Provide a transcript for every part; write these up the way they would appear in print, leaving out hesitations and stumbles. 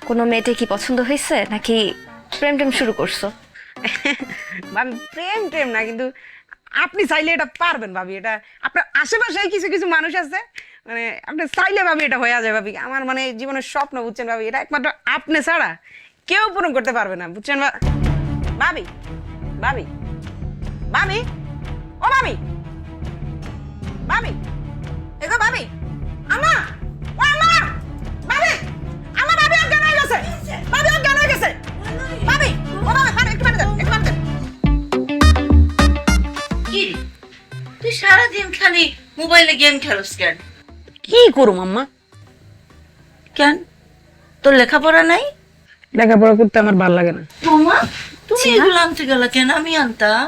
কোনো মেয়েটে কি পছন্দ হয়েছে নাকি প্রেম টেম শুরু করছো? ভাবি প্রেম টেম না, কিন্তু আপনি চাইলে এটা পারবেন ভাবি। এটা আপনার আশেপাশে কিছু কিছু মানুষ আছে, মানে আপনি চাইলে ভাবি এটা হয়ে যায় ভাবি। আমার মানে জীবনের স্বপ্ন, বুঝছেন ভাবি, এটা একমাত্র আপনি ছাড়া কেউ পূরণ করতে পারবে না, বুঝছেন ভাবি। ভাবি ভাবি ও ভাবি, ভাবি এগো ভাবি, আমা ও আমা, ভাবি আমার ভাবি অজ্ঞান হয়ে গেছে, ভাবি অজ্ঞান হয়ে গেছে, ভাবি ও ভাবি পানি একটু পানি দেন, একটু পানি দেন। কি তুই সারাদিন খালি মোবাইলে গেম খেলোস কেন? কি করুম আম্মা? কেন তোর লেখাপড়া নাই? লেখাপড়া করতে আমার ভালো লাগে না। তোমা তুমি এগুলো আনতে গেলা কেন? আমি আনতাম।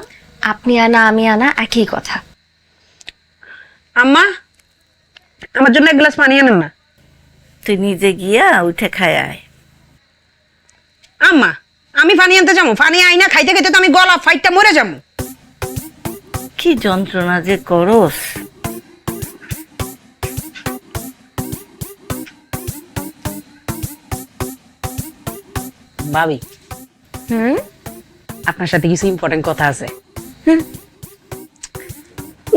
আপনি আনা আমি আনা একই কথা। আম্মা আমার জন্য এক গ্লাস পানি আনেন না। তুই নিজে গিয়া উঠে খায় আয়। আম্মা আমি পানি আনতে যাবো, পানি আই না খাইতে খাইতে তো আমি গলা ফাইটটা মরে যাবো। কি যন্ত্রণা যে করস। ভাবি হুম আপনার সাথে কিছু ইম্পর্টেন্ট কথা আছে।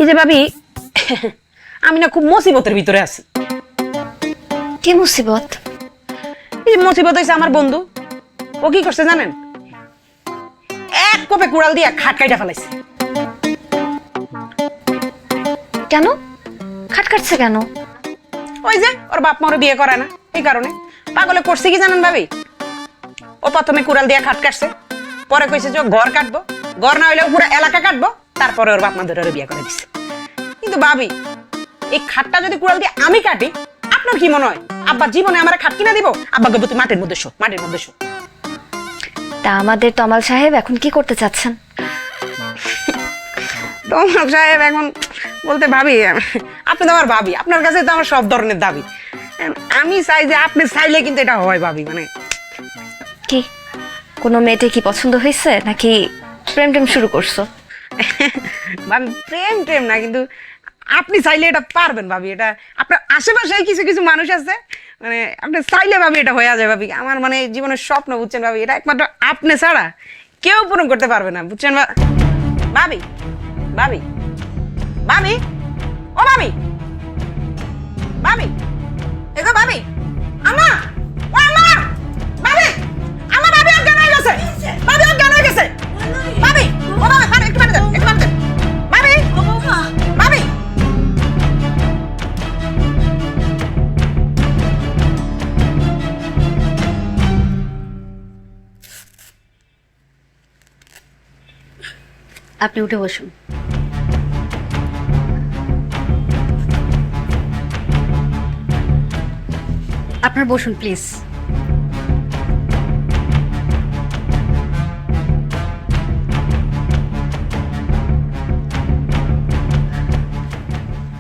এই যে ভাবি, আমি না খুব মুসিবতের ভিতরে আছি। কি মুসিবত? এই মুসিবত হয়েছে আমার বন্ধু। ও কি করছে জানেন? এক কোপে কুড়াল দিয়ে খাট কাইটা ফেলাইছে। কেন খাট কাটছে কেন? ওই যে ওর বাপ মারও বিয়ে করে না, এই কারণে। পাগলে করছে কি জানেন ভাবি? ও প্রথমে কুড়াল দিয়ে খাট কাটছে, পরে কইছে যে ও ঘর কাটবো, ঘর না হইলেও পুরো এলাকা কাটবো, তারপরে ওর বাপ মা ধরে ওরে বিয়ে করে দিছে। কিন্তু ভাবি এই খাটটা যদি কুড়াল দিয়ে আমি কাটি, আপনার কি মনে হয় আব্বা জীবনে আমার খাট কিনা দিব? আব্বা গো তুই মাটির মধ্যে শো, মাটির মধ্যে শো। তা আমাদের তমাল সাহেব এখন কি করতে চাচ্ছেন? তোমার সাহেব এখন বলতে ভাবি, আপনি তো আমার ভাবি, আপনার কাছে তো আমার সব ধরনের দাবি। আমি চাই যে আপনি চাইলে কিন্তু এটা হয় ভাবি। মানে কি কোনো মেয়েটে কি পছন্দ হয়েছে নাকি প্রেম টেম শুরু করছো? ভাবি প্রেম টেম না, কিন্তু আপনি চাইলে এটা পারবেন ভাবি। এটা আপনার আশেপাশে কিছু কিছু মানুষ আছে, মানে আপনি চাইলে ভাবি এটা হয়ে যায় ভাবি। আমার মানে জীবনের স্বপ্ন, বুঝছেন ভাবি, এটা একমাত্র আপনি ছাড়া কেউ পূরণ করতে পারবে না, বুঝছেন ভাবি। ভাবি ভাবি ও ভাবি, ভাবি এগো ভাবি, আমা ও আমা, ভাবি আমার ভাবি অজ্ঞান হয়ে গেছে, ভাবি অজ্ঞান হয়ে গেছে, ভাবি ও ভাবি পানি একটু পানি দেন, একটু পানি দেন, ভাবি ও বাবা, ভাবি। আপনি উঠে বসুন। আপনার বসুন প্লিজ।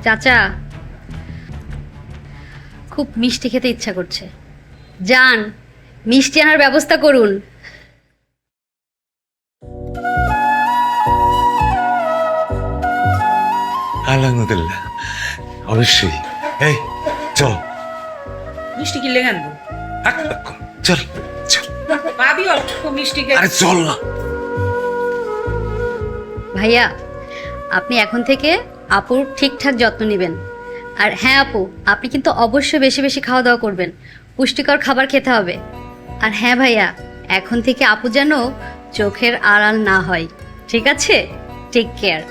চাচা খুব মিষ্টি খেতে ইচ্ছা করছে, যান মিষ্টি আনার ব্যবস্থা করুন। আলহামদুলিল্লাহ, অবশ্যই। এই চল, মিষ্টি কিনলে কেন? চল চল, ভাবি অল্প মিষ্টি আরে চল না। ভাইয়া আপনি এখন থেকে আপুর ঠিকঠাক যত্ন নেবেন। আর হ্যাঁ আপু, আপনি কিন্তু অবশ্যই বেশি বেশি খাওয়া দাওয়া করবেন, পুষ্টিকর খাবার খেতে হবে। আর হ্যাঁ ভাইয়া, এখন থেকে আপু যেন চোখের আড়াল না হয়, ঠিক আছে? Take care.